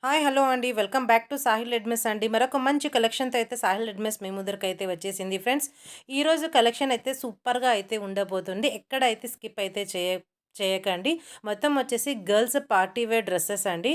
Hi hello అండి. Welcome back to Sahil రెడ్మిస్ అండి. మరొక మంచి కలెక్షన్‌తో అయితే సాహిల్ రెడ్మిస్ మీ ముందరికైతే వచ్చేసింది ఫ్రెండ్స్. ఈరోజు కలెక్షన్ అయితే సూపర్‌గా అయితే ఉండబోతుంది. ఎక్కడైతే స్కిప్ అయితే చేయకండి. మొత్తం వచ్చేసి గర్ల్స్ పార్టీ వేర్ డ్రెసెస్ అండి.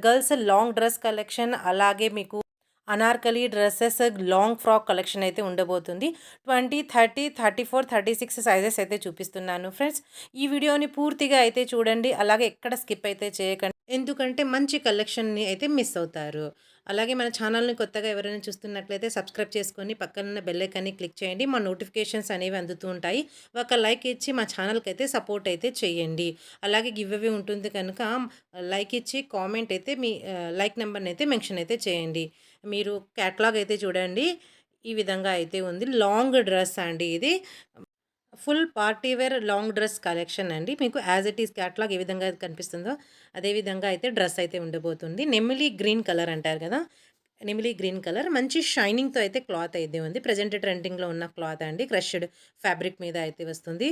గర్ల్స్ లాంగ్ డ్రెస్ కలెక్షన్ అలాగే మీకు Anarkali dresses, long frock collection అయితే ఉండబోతుంది. 20, 30, 34, 36 సైజెస్ అయితే చూపిస్తున్నాను ఫ్రెండ్స్. ఈ వీడియోని పూర్తిగా అయితే చూడండి. అలాగే ఎక్కడ స్కిప్ అయితే చేయకండి. ఎందుకంటే మంచి కలెక్షన్‌ని అయితే మిస్ అవుతారు. అలాగే మన ఛానల్‌ని కొత్తగా ఎవరైనా చూస్తున్నట్లయితే సబ్స్క్రైబ్ చేసుకొని పక్కనున్న బెల్ ఐకాన్‌ని క్లిక్ చేయండి. మా నోటిఫికేషన్స్ అనేవి అందుతూ ఉంటాయి. ఒక లైక్ ఇచ్చి మా ఛానల్‌కైతే సపోర్ట్ అయితే చేయండి. అలాగే గివ్ అవే ఉంటుంది కనుక లైక్ ఇచ్చి కామెంట్ అయితే మీ లైక్ నంబర్‌ని అయితే మెన్షన్ అయితే చేయండి. మీరు క్యాటలాగ్ అయితే చూడండి. ఈ విధంగా అయితే ఉంది. లాంగ్ డ్రెస్ అండి ఇది. Full party wear long dress collection అండి. మీకు యాజ్ ఇట్ ఈస్ క్యాటలాగ్ ఏ విధంగా అయితే కనిపిస్తుందో, అదే విధంగా అయితే డ్రెస్ అయితే ఉండబోతుంది. నెమిలి గ్రీన్ కలర్ అంటారు కదా! నెమిలి గ్రీన్ కలర్ మంచి షైనింగ్‌తో అయితే క్లాత్ అయితే ఉంది. ప్రెజెంట్ ట్రెండింగ్‌లో ఉన్న క్లాత్ అండి. క్రష్డ్ ఫ్యాబ్రిక్ మీద అయితే వస్తుంది.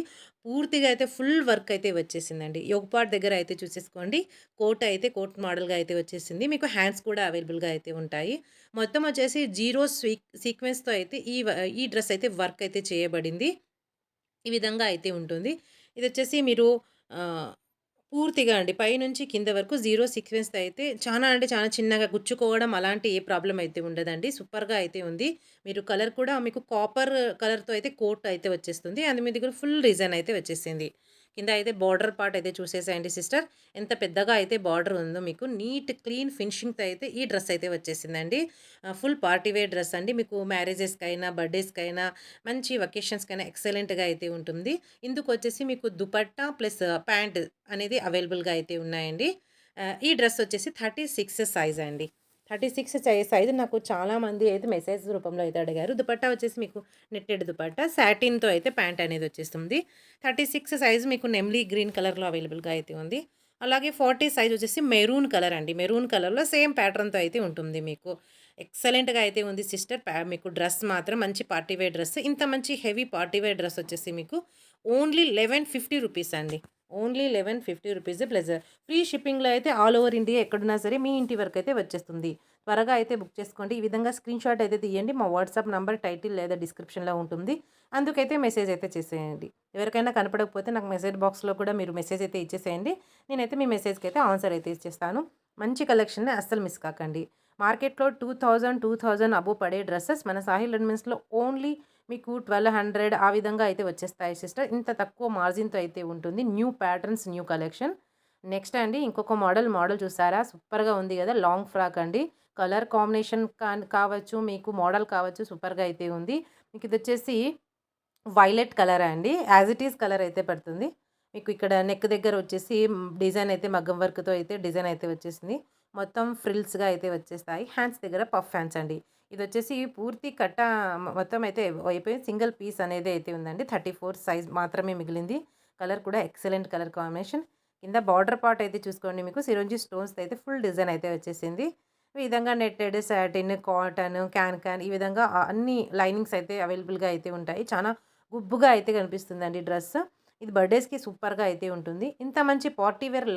పూర్తిగా అయితే ఫుల్ వర్క్ అయితే వచ్చేసిందండి. యోక్ పార్ట్ దగ్గర అయితే చూసేసుకోండి. కోట్ అయితే కోట్ మోడల్‌గా అయితే వచ్చేసింది. మీకు హ్యాండ్స్ కూడా అవైలబుల్‌గా అయితే ఉంటాయి. మొత్తం వచ్చేసి జీరో సీక్వెన్స్‌తో అయితే ఈ డ్రెస్ అయితే వర్క్ అయితే చేయబడింది. ఈ విధంగా అయితే ఉంటుంది. ఇదొచ్చేసి మీరు ఆహ్, పూర్తిగా అండి పైనుంచి కింద వరకు జీరో సీక్వెన్స్‌తో అయితే చానా అంటే చానా చిన్నగా గుచ్చుకోవడం అలాంటి ఏ ప్రాబ్లమ్ అయితే ఉండదండి. సూపర్‌గా అయితే ఉంది. మీరు కలర్ కూడా మీకు కాపర్ కలర్‌తో అయితే కోట్ అయితే వచ్చేస్తుంది. అందు మీద కూడా ఫుల్ డిజైన్ అయితే వచ్చేసింది. కింద అయితే బార్డర్ పార్ట్ అయితే చూసేసేయండి సిస్టర్. ఎంత పెద్దగా అయితే బార్డర్ ఉందో మీకు నీట్ క్లీన్ ఫినిషింగ్‌తో అయితే ఈ డ్రెస్ అయితే వచ్చేసిందండి. ఫుల్ పార్టీ వేర్ డ్రెస్ అండి. మీకు మ్యారేజెస్‌కైనా, బర్త్‌డేస్‌కైనా మంచి వెకేషన్స్‌కైనా ఎక్సలెంట్‌గా అయితే ఉంటుంది. ఇందుకొచ్చేసి మీకు దుపట్టా ప్లస్ ప్యాంట్ అనేది అవైలబుల్‌గా అయితే ఉన్నాయండి. ఈ డ్రెస్ వచ్చేసి 36 సైజ్ అండి. 36 సైజ్ నాకు చాలామంది అయితే మెసేజ్ రూపంలో అయితే అడిగారు. దుపట్టా వచ్చేసి మీకు నెట్టెడ్ దుపట్టా సాటిన్‌తో అయితే ప్యాంట్ అనేది వచ్చేస్తుంది. 36 సైజ్ మీకు నెమ్లీ గ్రీన్ కలర్‌లో అవైలబుల్‌గా అయితే ఉంది. అలాగే 40 సైజ్ వచ్చేసి మెరూన్ కలర్ అండి. మెరూన్ కలర్‌లో సేమ్ ప్యాటర్న్‌తో అయితే ఉంటుంది మీకు. ఎక్సలెంట్‌గా అయితే ఉంది సిస్టర్. మీకు డ్రెస్ మాత్రం మంచి పార్టీ వేర్ డ్రెస్. ఇంత మంచి హెవీ పార్టీ వేర్ డ్రెస్ వచ్చేసి మీకు ఓన్లీ 1150 రూపీస్ అండి. ఓన్లీ 1150 రూపీస్ ప్లస్ ఫ్రీ షిప్పింగ్‌లో అయితే ఆల్ ఓవర్ ఇండియా ఎక్కడున్నా సరే మీ ఇంటి వరకైతే వచ్చేస్తుంది. త్వరగా అయితే బుక్ చేసుకోండి. ఈ విధంగా స్క్రీన్‌షాట్ అయితే తీయండి. మా వాట్సాప్ నంబర్ టైటిల్ లేదా డిస్క్రిప్షన్‌లో ఉంటుంది. అందుకైతే మెసేజ్ అయితే చేసేయండి. ఎవరికైనా కనపడకపోతే నాకు మెసేజ్ బాక్స్‌లో కూడా మీరు మెసేజ్ అయితే ఇచ్చేసేయండి. నేనైతే మీ మెసేజ్‌కి అయితే ఆన్సర్ అయితే ఇచ్చేస్తాను. మంచి కలెక్షన్‌ని అస్సలు మిస్ కాకండి. మార్కెట్‌లో 2000 అబోవ్ పడే డ్రెసెస్ మన సాహిల్ రెడీమేడ్స్‌లో ఓన్లీ మీకు 1200 ఆ విధంగా అయితే వచ్చేస్తాయి సిస్టర్. ఇంత తక్కువ మార్జిన్‌తో అయితే ఉంటుంది. New patterns, new collection. Next అండి ఇంకొక మోడల్ చూసారా? సూపర్‌గా ఉంది గదా! లాంగ్ ఫ్రాక్ అండి. కలర్ కాంబినేషన్ కావచ్చు, మీకు మోడల్ కావచ్చు సూపర్‌గా అయితే ఉంది. మీకు ఇదొచ్చేసి వైలెట్ కలరా అండి. యాజ్ ఇట్ ఈజ్ కలర్ అయితే పడుతుంది. మీకు ఇక్కడ నెక్ దగ్గర వచ్చేసి డిజైన్ అయితే మగ్గం వర్క్‌తో అయితే డిజైన్ అయితే వచ్చేసింది. మొత్తం ఫ్రిల్స్‌గా అయితే వచ్చేస్తాయి. హ్యాండ్స్ దగ్గర పఫ్ హ్యాండ్స్ అండి. ఇదొచ్చేసి పూర్తి కట్ట మొత్తం అయితే అయిపోయి సింగిల్ పీస్ అనేది అయితే ఉందండి. 34 సైజ్ మాత్రమే మిగిలింది. కలర్ కూడా ఎక్సలెంట్ కలర్ కాంబినేషన్. కింద బార్డర్ పార్ట్ అయితే చూసుకోండి మీకు సిరోంజి స్టోన్స్‌తో అయితే ఫుల్ డిజైన్ అయితే వచ్చేసింది. ఈ విధంగా నెట్టెడ్, సాటిన్, కాటన్, క్యాన్ ఈ విధంగా అన్ని లైనింగ్స్ అయితే అవైలబుల్‌గా అయితే ఉంటాయి. చానా గుబ్బుగా అయితే కనిపిస్తుందండి డ్రెస్. ఇది బర్త్‌డేస్‌కి సూపర్‌గా అయితే ఉంటుంది. ఇంత మంచి పార్టీ వేర్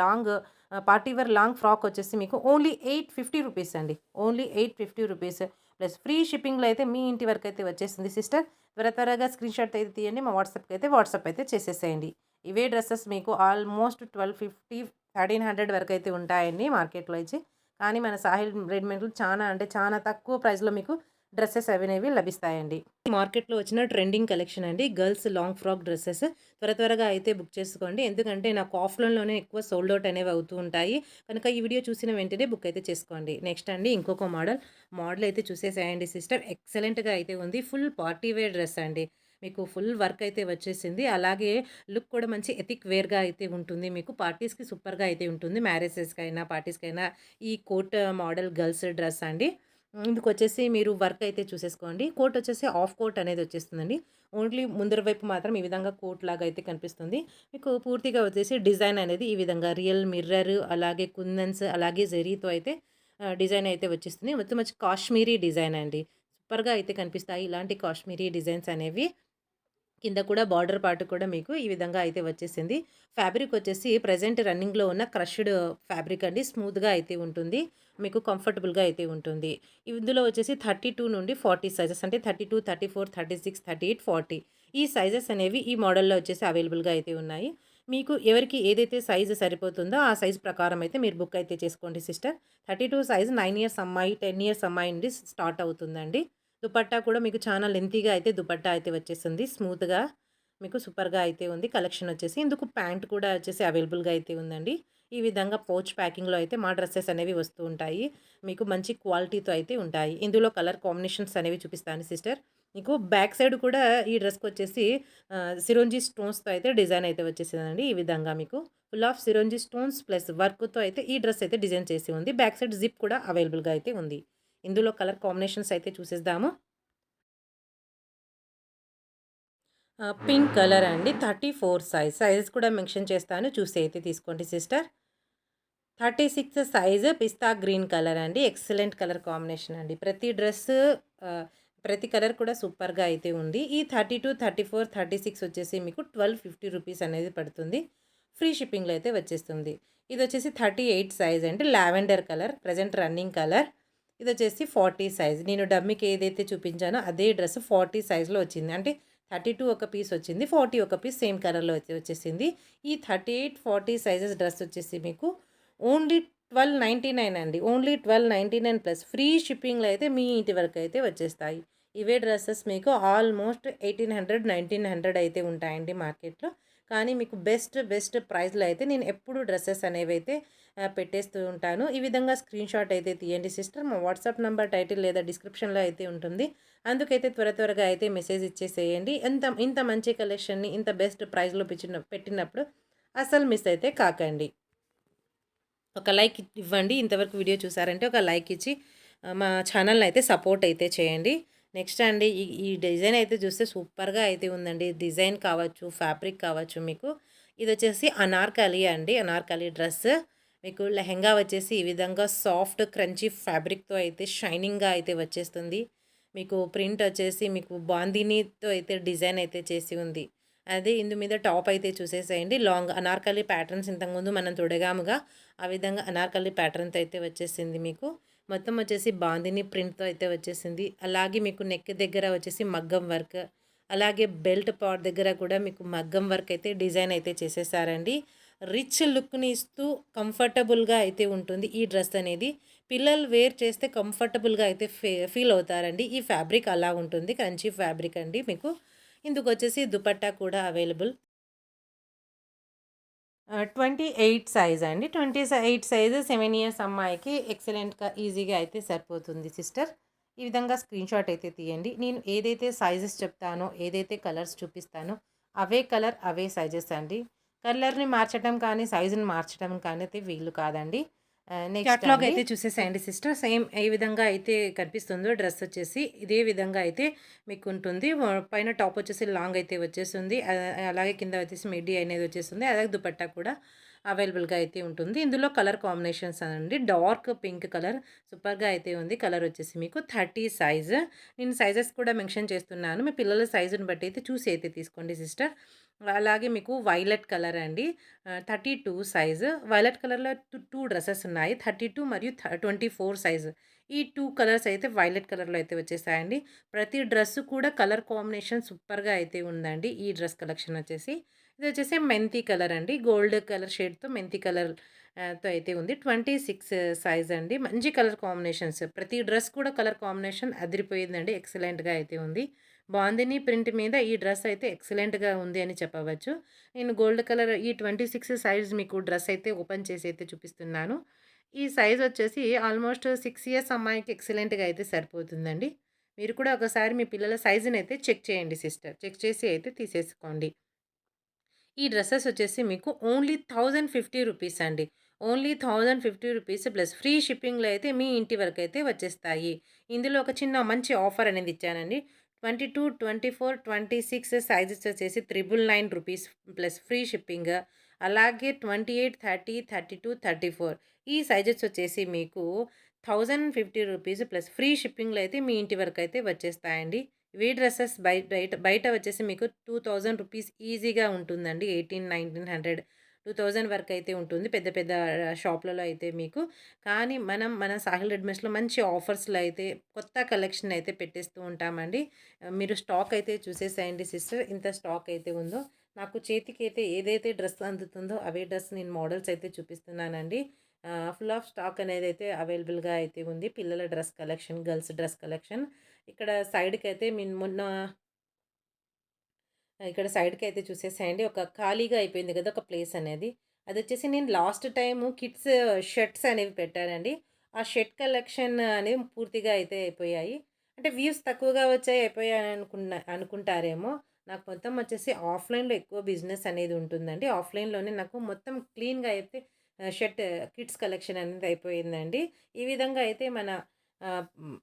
లాంగ్ ఫ్రాక్ వచ్చేసి మీకు ఓన్లీ 850 రూపీస్ అండి. ఓన్లీ 850 రూపీస్ ప్లస్ ఫ్రీ షిప్పింగ్‌లో అయితే మీ ఇంటి వరకైతే వచ్చేసింది సిస్టర్. త్వరగా స్క్రీన్‌షాట్ అయితే తీయండి. మా వాట్సాప్ అయితే చేసేసేయండి. ఇవే డ్రెసెస్ మీకు ఆల్మోస్ట్ 1250, 1300 వరకైతే ఉంటాయండి మార్కెట్‌లో అయితే. కానీ మన సాహిల్ రెడీమేడ్‌లో చానా అంటే చానా తక్కువ ప్రైస్‌లో మీకు డ్రెసెస్ అనేవి లభిస్తాయండి. మార్కెట్‌లో వచ్చిన ట్రెండింగ్ కలెక్షన్ అండి. Girls long frock dresses. త్వరగా అయితే బుక్ చేసుకోండి. ఎందుకంటే నాకు ఆఫ్‌లైన్‌లోనే ఎక్కువ సోల్డ్ ఔట్ అనేవి అవుతూ ఉంటాయి. కనుక ఈ వీడియో చూసిన వెంటనే బుక్ అయితే చేసుకోండి. నెక్స్ట్ అండి ఇంకొక మోడల్ అయితే చూసేసేయండి సిస్టర్. ఎక్సలెంట్‌గా అయితే ఉంది. ఫుల్ పార్టీ వేర్ డ్రెస్ అండి. మీకు ఫుల్ వర్క్ అయితే వచ్చేసింది. అలాగే లుక్ కూడా మంచి ఎథిక్ వేర్‌గా అయితే ఉంటుంది. మీకు పార్టీస్‌కి సూపర్‌గా అయితే ఉంటుంది. మ్యారేజెస్‌కైనా, పార్టీస్‌కైనా ఈ కోట్ మోడల్ గర్ల్స్ డ్రెస్ అండి. ఇందుకొచ్చేసి మీరు వర్క్ అయితే చూసేసుకోండి. కోట్ వచ్చేసి హాఫ్ కోట్ అనేది వచ్చేస్తుందండి. ఓన్లీ ముందర వైపు మాత్రం ఈ విధంగా కోట్ లాగా అయితే కనిపిస్తుంది. మీకు పూర్తిగా వచ్చేసి డిజైన్ అనేది ఈ విధంగా రియల్ మిర్రర్ అలాగే కుందన్స్ అలాగే జెరీతో అయితే డిజైన్ అయితే వచ్చేస్తుంది. మొత్తం వచ్చి కాశ్మీరీ డిజైన్ అండి. సూపర్‌గా అయితే కనిపిస్తాయి ఇలాంటి కాశ్మీరీ డిజైన్స్ అనేవి. కింద కూడా బార్డర్ పార్ట్ కూడా మీకు ఈ విధంగా అయితే వచ్చేసింది. ఫ్యాబ్రిక్ వచ్చేసి ప్రెజెంట్ రన్నింగ్‌లో ఉన్న క్రష్డ్ ఫ్యాబ్రిక్ అండి. స్మూత్‌గా అయితే ఉంటుంది. మీకు కంఫర్టబుల్‌గా అయితే ఉంటుంది. ఇందులో వచ్చేసి 32 నుండి 40 సైజెస్ అంటే 32, 34, 36, 38, 40 ఈ సైజెస్ అనేవి ఈ మోడల్‌లో వచ్చేసి అవైలబుల్‌గా అయితే ఉన్నాయి. మీకు ఎవరికి ఏదైతే సైజ్ సరిపోతుందో ఆ సైజ్ ప్రకారం అయితే మీరు బుక్ అయితే చేసుకోండి సిస్టర్. 32 సైజ్ 9 ఇయర్స్ అమ్మాయి, 10 ఇయర్స్ అమ్మాయి నుండి స్టార్ట్ అవుతుందండి. దుపట్టా కూడా మీకు చాలా లెంతీగా అయితే దుపట్టా అయితే వచ్చేసింది. స్మూత్‌గా మీకు సూపర్‌గా అయితే ఉంది కలెక్షన్ వచ్చేసి. ఇందుకు ప్యాంట్ కూడా వచ్చేసి అవైలబుల్‌గా అయితే ఉందండి. ఈ విధంగా పౌచ్ ప్యాకింగ్‌లో అయితే మా డ్రెసెస్ అనేవి వస్తూ ఉంటాయి. మీకు మంచి క్వాలిటీతో అయితే ఉంటాయి. ఇందులో కలర్ కాంబినేషన్స్ అనేవి చూపిస్తాను సిస్టర్. మీకు బ్యాక్ సైడ్ కూడా ఈ డ్రెస్‌కొచ్చేసి సిరోంజి స్టోన్స్‌తో అయితే డిజైన్ అయితే వచ్చేసిందండి. ఈ విధంగా మీకు ఫుల్ ఆఫ్ సిరోంజి స్టోన్స్ ప్లస్ వర్క్‌తో అయితే ఈ డ్రెస్ అయితే డిజైన్ చేసి ఉంది. బ్యాక్ సైడ్ జిప్ కూడా అవైలబుల్‌గా అయితే ఉంది. ఇందులో కలర్ కాంబినేషన్స్ అయితే చూసేద్దాము. పింక్ కలర్ అండి. 34 సైజ్. సైజెస్ కూడా మెన్షన్ చేస్తాను. చూసి అయితే తీసుకోండి సిస్టర్. 36 సైజ్ పిస్తా గ్రీన్ కలర్ అండి. ఎక్సలెంట్ కలర్ కాంబినేషన్ అండి. ప్రతి డ్రెస్సు ఆహ్, ప్రతి కలర్ కూడా సూపర్‌గా అయితే ఉంది. ఈ 32, 34, 36 వచ్చేసి మీకు 1250 రూపీస్ అనేది పడుతుంది. ఫ్రీ షిప్పింగ్‌లో అయితే వచ్చేస్తుంది. ఇదొచ్చేసి 38 సైజ్ అండి. Lavender colour present running colour. ఇదొచ్చేసి 40 సైజ్. నేను డమ్మీకి ఏదైతే చూపించానో అదే డ్రెస్ 40 సైజ్‌లో వచ్చింది. అంటే 32 ఒక పీస్ వచ్చింది. 40 ఒక పీస్ సేమ్ కలర్‌లో అయితే వచ్చేసింది. ఈ 38, 40 సైజెస్ డ్రెస్ వచ్చేసి మీకు ఓన్లీ 1299 అండి. ఓన్లీ 1299 ప్లస్ ఫ్రీ షిప్పింగ్‌లో అయితే మీ ఇంటి వరకైతే వచ్చేస్తాయి. ఇవే డ్రెసెస్ మీకు ఆల్మోస్ట్ 1800, 1900 అయితే ఉంటాయండి మార్కెట్‌లో. కానీ మీకు బెస్ట్ ప్రైస్‌లో అయితే నేను ఎప్పుడు డ్రెసెస్ అనేవైతే పెట్టేస్తూ ఉంటాను. ఈ విధంగా స్క్రీన్‌షాట్ అయితే తీయండి సిస్టర్. మా వాట్సాప్ నంబర్ టైటిల్ లేదా డిస్క్రిప్షన్‌లో అయితే ఉంటుంది. అందుకైతే త్వరగా అయితే మెసేజ్ ఇచ్చేసేయండి. ఇంత మంచి కలెక్షన్‌ని ఇంత బెస్ట్ ప్రైస్‌లో పెట్టినప్పుడు అస్సలు మిస్ అయితే కాకండి. ఒక లైక్ ఇవ్వండి. ఇంతవరకు వీడియో చూసారంటే ఒక లైక్ ఇచ్చి మా ఛానల్‌ని అయితే సపోర్ట్ అయితే చేయండి. నెక్స్ట్ అండి ఈ డిజైన్ అయితే చూస్తే సూపర్‌గా అయితే ఉందండి. డిజైన్ కావచ్చు, ఫ్యాబ్రిక్ కావచ్చు మీకు. ఇదొచ్చేసి అనార్కలి అండి. అనార్కలి డ్రెస్. మీకు లెహెంగా వచ్చేసి ఈ విధంగా సాఫ్ట్ క్రంచీ ఫ్యాబ్రిక్‌తో అయితే షైనింగ్‌గా అయితే వచ్చేస్తుంది. మీకు ప్రింట్ వచ్చేసి మీకు బాందినీతో అయితే డిజైన్ అయితే చేసి ఉంది. అదే ఇందు మీద టాప్ అయితే చూసేసేయండి. లాంగ్ అనార్కలి ప్యాటర్న్స్ ఇంతకుముందు మనం తొడగాముగా ఆ విధంగా అనార్కలి ప్యాటర్న్‌తో అయితే వచ్చేసింది మీకు. మొత్తం వచ్చేసి బాందిని ప్రింట్‌తో అయితే వచ్చేసింది. అలాగే మీకు నెక్ దగ్గర వచ్చేసి మగ్గం వర్క్, అలాగే బెల్ట్ పార్ట్ దగ్గర కూడా మీకు మగ్గం వర్క్ అయితే డిజైన్ అయితే చేసేసారండి. రిచ్ లుక్‌ని ఇస్తూ కంఫర్టబుల్‌గా అయితే ఉంటుంది ఈ డ్రెస్ అనేది. పిల్లలు వేర్ చేస్తే కంఫర్టబుల్‌గా అయితే ఫీల్ అవుతారండి. ఈ ఫ్యాబ్రిక్ అలా ఉంటుంది. క్రంచీ ఫ్యాబ్రిక్ అండి మీకు. ఇందుకొచ్చేసి దుపట్టా కూడా అవైలబుల్. 28 సైజ్ అండి. 28 సైజ్ 7 ఇయర్స్ అమ్మాయికి ఎక్సలెంట్‌గా ఈజీగా అయితే సరిపోతుంది సిస్టర్. ఈ విధంగా స్క్రీన్‌షాట్ అయితే తీయండి. నేను ఏదైతే సైజెస్ చెప్తానో, ఏదైతే కలర్స్ చూపిస్తానో అవే కలర్, అవే సైజెస్ అండి. కలర్‌ని మార్చడం కానీ, సైజుని మార్చడం కానీ అయితే వీలు కాదండి. నెక్స్ట్ క్యాటలాగ్ అయితే చూసేసేయండి సిస్టర్. సేమ్ ఏ విధంగా అయితే కనిపిస్తుందో డ్రెస్ వచ్చేసి ఇదే విధంగా అయితే మీకుంటుంది. పైన టాప్ వచ్చేసి లాంగ్ అయితే వచ్చేస్తుంది. అలాగే కింద వచ్చేసి మిడ్డీ అనేది వచ్చేస్తుంది. అలాగే దుపట్టా కూడా అవైలబుల్‌గా అయితే ఉంటుంది. ఇందులో కలర్ కాంబినేషన్స్ అండి. డార్క్ పింక్ కలర్ సూపర్‌గా అయితే ఉంది. కలర్ వచ్చేసి మీకు 30 సైజ్. నేను సైజెస్ కూడా మెన్షన్ చేస్తున్నాను. మీ పిల్లల సైజుని బట్టి అయితే చూసి అయితే తీసుకోండి సిస్టర్. అలాగే మీకు వైలెట్ కలర్ అండి. 32 సైజ్. వైలెట్ కలర్‌లో 2 డ్రెసెస్ ఉన్నాయి. 32 మరియు 24 సైజ్. ఈ 2 కలర్స్ అయితే వైలెట్ కలర్‌లో అయితే వచ్చేసాయండి. ప్రతి డ్రెస్ కూడా కలర్ కాంబినేషన్ సూపర్‌గా అయితే ఉందండి. ఈ డ్రెస్ కలెక్షన్ వచ్చేసి. ఇదొచ్చేసి మెంతి కలర్ అండి. గోల్డ్ కలర్ షేడ్‌తో మెంతి కలర్ తో అయితే ఉంది. 26 సైజ్ అండి. మంచి కలర్ కాంబినేషన్స్. ప్రతి డ్రెస్ కూడా కలర్ కాంబినేషన్ అదిరిపోయిందండి. ఎక్సలెంట్‌గా అయితే ఉంది. బాందిని ప్రింట్ మీద ఈ డ్రెస్ అయితే ఎక్సలెంట్‌గా ఉంది అని చెప్పవచ్చు. నేను గోల్డ్ కలర్ ఈ 26 సైజ్ మీకు డ్రెస్ అయితే ఓపెన్ చేసి అయితే చూపిస్తున్నాను. ఈ సైజ్ వచ్చేసి ఆల్మోస్ట్ 6 ఇయర్స్ అమ్మాయికి ఎక్సలెంట్‌గా అయితే సరిపోతుందండి. మీరు కూడా ఒకసారి మీ పిల్లల సైజునైతే చెక్ చేయండి సిస్టర్. చెక్ చేసి అయితే తీసేసుకోండి. ఈ డ్రెసెస్ వచ్చేసి మీకు ఓన్లీ 1050 రూపీస్ అండి. ఓన్లీ 1050 రూపీస్ ప్లస్ ఫ్రీ షిప్పింగ్‌లో అయితే మీ ఇంటి వరకైతే వచ్చేస్తాయి. ఇందులో ఒక చిన్న మంచి ఆఫర్ అనేది ఇచ్చానండి. 22, 24, 26 సైజెస్ వచ్చేసి 999 రూపీస్ ప్లస్ ఫ్రీ షిప్పింగ్. అలాగే 28, 30, 32, 34 ఈ సైజెస్ వచ్చేసి మీకు 1050 రూపీస్ ప్లస్ ఫ్రీ షిప్పింగ్‌లో అయితే మీ ఇంటి వరకైతే వచ్చేస్తాయండి. ఇవి డ్రెసెస్ బయట వచ్చేసి మీకు 2000 రూపీస్ ఈజీగా ఉంటుందండి. 1900, 2000 వరకు అయితే ఉంటుంది. పెద్ద పెద్ద షాప్‌లలో అయితే మీకు. కానీ మన సాహిల్ రెడ్‌మేస్‌లో మంచి ఆఫర్స్‌లో అయితే కొత్త కలెక్షన్ అయితే పెట్టేస్తూ ఉంటామండి. మీరు స్టాక్ అయితే చూసేసేయండి సిస్టర్. ఇంత స్టాక్ అయితే ఉందో. నాకు చేతికైతే ఏదైతే డ్రెస్ అందుతుందో అవే డ్రెస్ నేను మోడల్స్ అయితే చూపిస్తున్నానండి. ఫుల్ ఆఫ్ స్టాక్ అనేదైతే అవైలబుల్‌గా అయితే ఉంది. పిల్లల dress collection, girls dress collection. ఇక్కడ సైడ్‌కైతే ఇక్కడ సైడ్‌కైతే చూసేసేయండి. ఒక ఖాళీగా అయిపోయింది గదా! ఒక ప్లేస్ అనేది. అదొచ్చేసి నేను లాస్ట్ టైము కిడ్స్ షర్ట్స్ అనేవి పెట్టానండి. ఆ షర్ట్ కలెక్షన్ అనేవి పూర్తిగా అయితే అయిపోయాయి. అంటే వ్యూస్ తక్కువగా వచ్చాయి, అయిపోయాయి అనుకుంటారేమో. నాకు మొత్తం వచ్చేసి ఆఫ్‌లైన్‌లో ఎక్కువ బిజినెస్ అనేది ఉంటుందండి. ఆఫ్‌లైన్‌లోనే నాకు మొత్తం క్లీన్‌గా అయితే షర్ట్ కిడ్స్ కలెక్షన్ అనేది అయిపోయిందండి. ఈ విధంగా అయితే మన ఆహ్, హ్మ్.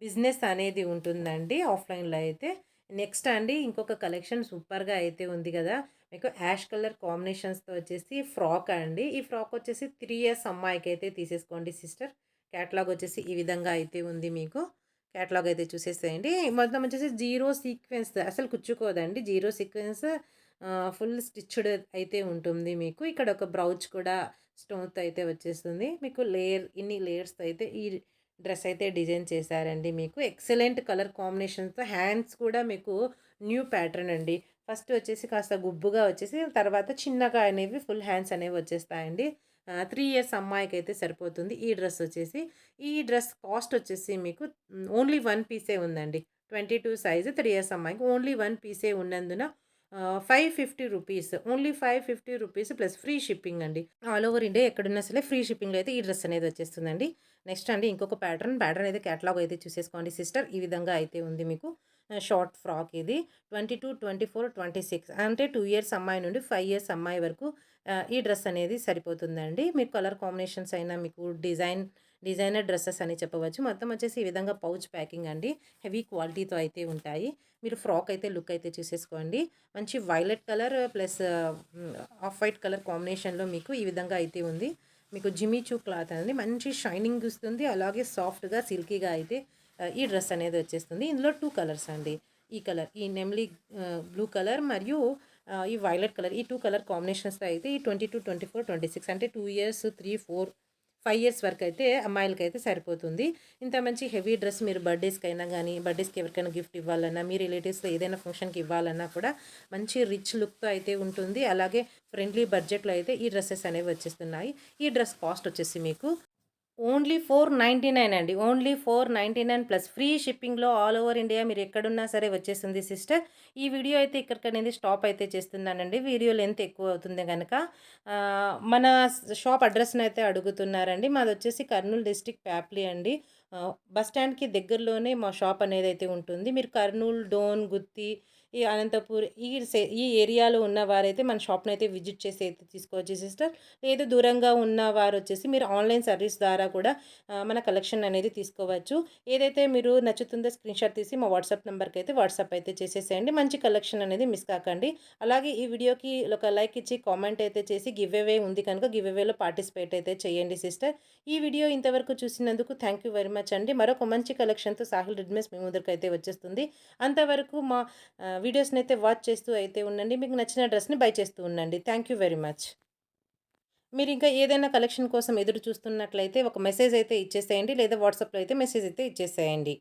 బిజినెస్ అనేది ఉంటుందండి ఆఫ్‌లైన్‌లో అయితే. నెక్స్ట్ అండి ఇంకొక కలెక్షన్ సూపర్‌గా అయితే ఉంది గదా! మీకు యాష్ కలర్ కాంబినేషన్స్‌తో వచ్చేసి ఫ్రాక్ అండి. ఈ ఫ్రాక్ వచ్చేసి 3 ఇయర్స్ అమ్మాయికైతే తీసేసుకోండి సిస్టర్. క్యాటలాగ్ వచ్చేసి ఈ విధంగా అయితే ఉంది మీకు. క్యాటలాగ్ అయితే చూసేసేయండి. మొత్తం వచ్చేసి జీరో సీక్వెన్స్ అసలు కుచ్చుకోదండి. జీరో సీక్వెన్స్ ఫుల్ స్టిచ్డ్ అయితే ఉంటుంది మీకు. ఇక్కడ ఒక బ్రౌచ్ కూడా స్టోన్‌తో అయితే వచ్చేస్తుంది. మీకు ఇన్ని లేయర్స్‌తో అయితే ఈ డ్రెస్ అయితే డిజైన్ చేశారండి మీకు. ఎక్సలెంట్ కలర్ కాంబినేషన్స్‌తో హ్యాండ్స్ కూడా మీకు న్యూ ప్యాటర్న్ అండి. ఫస్ట్ వచ్చేసి కాస్త గుబ్బుగా వచ్చేసి తర్వాత చిన్నగా అనేవి ఫుల్ హ్యాండ్స్ అనేవి వచ్చేస్తాయండి. 3 ఇయర్స్ అమ్మాయికైతే సరిపోతుంది ఈ డ్రెస్ వచ్చేసి. ఈ డ్రెస్ కాస్ట్ వచ్చేసి మీకు ఓన్లీ 1 పీసే ఉందండి. 22 సైజ్ 3 ఇయర్స్ అమ్మాయికి ఓన్లీ 1 పీసే ఉన్నందున 550 rupees. Only 550 rupees plus free shipping అండి. ఆల్ ఓవర్ ఇండియా ఎక్కడున్నా సరే ఫ్రీ షిప్పింగ్‌లో అయితే ఈ డ్రెస్ అనేది వచ్చేస్తుందండి. నెక్స్ట్ అండి ఇంకొక ప్యాటర్న్ అయితే క్యాటలాగ్ అయితే చూసేసుకోండి సిస్టర్. ఈ విధంగా అయితే ఉంది మీకు. షార్ట్ ఫ్రాక్ ఇది. 22, 24, 26 అంటే 2 ఇయర్స్ అమ్మాయి నుండి 5 ఇయర్స్ అమ్మాయి వరకు ఈ డ్రెస్ అనేది సరిపోతుందండి. మీకు కలర్ కాంబినేషన్స్ అయినా మీకు డిజైనర్ డ్రెసెస్ అని చెప్పవచ్చు. మొత్తం వచ్చేసి ఈ విధంగా పౌచ్ ప్యాకింగ్ అండి. హెవీ క్వాలిటీతో అయితే ఉంటాయి. మీరు ఫ్రాక్ అయితే లుక్ అయితే చూసేసుకోండి. మంచి violet colour plus off white colour కాంబినేషన్‌లో మీకు ఈ విధంగా అయితే ఉంది. మీకు జిమ్మిచూ క్లాత్ అనేది మంచి షైనింగ్ ఇస్తుంది. అలాగే సాఫ్ట్‌గా, సిల్కీగా అయితే ఈ డ్రెస్ అనేది వచ్చేస్తుంది. ఇందులో 2 కలర్స్ అండి. ఈ కలర్ ఈ నెమ్లీ బ్లూ కలర్ మరియు ఈ వైలెట్ కలర్ ఈ 2 కలర్ కాంబినేషన్స్‌తో అయితే ఈ 22, 24, 26 అంటే 2 ఇయర్స్, 3, 4, 5 ఇయర్స్ వరకైతే అమ్మాయిలకైతే సరిపోతుంది. ఇంత మంచి హెవీ డ్రెస్ మీరు బర్త్‌డేస్‌కైనా గానీ, బర్త్‌డేస్‌కి ఎవరికైనా గిఫ్ట్ ఇవ్వాలన్నా, మీ రిలేటివ్స్‌లో ఏదైనా ఫంక్షన్‌కి ఇవ్వాలన్నా కూడా మంచి రిచ్ లుక్‌తో అయితే ఉంటుంది. అలాగే ఫ్రెండ్లీ బడ్జెట్‌లో అయితే ఈ డ్రెసెస్ అనేవి వచ్చేస్తున్నాయి. ఈ డ్రెస్ కాస్ట్ వచ్చేసి మీకు ఓన్లీ 499 అండి. ఓన్లీ 499 ప్లస్ ఫ్రీ షిప్పింగ్‌లో ఆల్ ఓవర్ ఇండియా మీరు ఎక్కడున్నా సరే వచ్చేస్తుంది సిస్టర్. ఈ వీడియో అయితే ఇక్కడికనేది స్టాప్ అయితే చేస్తున్నానండి. వీడియో లెంత్ ఎక్కువ అవుతుంది గనక. మన షాప్ అడ్రెస్‌నైతే అడుగుతున్నారండి. మాదొచ్చేసి కర్నూలు డిస్ట్రిక్ట్ ప్యాప్లీ అండి. బస్ స్టాండ్‌కి దగ్గరలోనే మా షాప్ అనేదైతే ఉంటుంది. మీరు కర్నూలు, డోన్, గుత్తి, ఈ అనంతపూర్ ఈ ఏరియాలో ఉన్నవారైతే మన షాప్‌నైతే విజిట్ చేసి అయితే తీసుకోవచ్చు సిస్టర్. లేదు దూరంగా ఉన్న వారొచ్చేసి మీరు ఆన్‌లైన్ సర్వీస్ ద్వారా కూడా మన కలెక్షన్ అనేది తీసుకోవచ్చు. ఏదైతే మీరు నచ్చుతుందో స్క్రీన్‌షాట్ తీసి మా వాట్సాప్ నంబర్‌కైతే వాట్సాప్ అయితే చేసేసేయండి. మంచి కలెక్షన్ అనేది మిస్ కాకండి. అలాగే ఈ వీడియోకి ఒక లైక్ ఇచ్చి కామెంట్ అయితే చేసి గివ్ అవే ఉంది కనుక గివ్ అవేలో పార్టిసిపేట్ అయితే చేయండి సిస్టర్. ఈ వీడియో ఇంతవరకు చూసినందుకు థ్యాంక్ యూ వెరీ మచ్ అండి. మరొక మంచి కలెక్షన్‌తో సాహిల్ రెడ్‌మేస్ మీ ముందరికైతే వచ్చేస్తుంది. అంతవరకు మా వీడియోస్‌నైతే వాచ్ చేస్తూ అయితే ఉండండి. మీకు నచ్చిన డ్రెస్‌ని బై చేస్తూ ఉండండి. Thank you very much. మీరింకా ఏదైనా కలెక్షన్ కోసం ఎదురు చూస్తున్నట్లయితే ఒక మెసేజ్ అయితే ఇచ్చేసేయండి. లేదా వాట్సాప్‌లో అయితే మెసేజ్ అయితే ఇచ్చేసేయండి.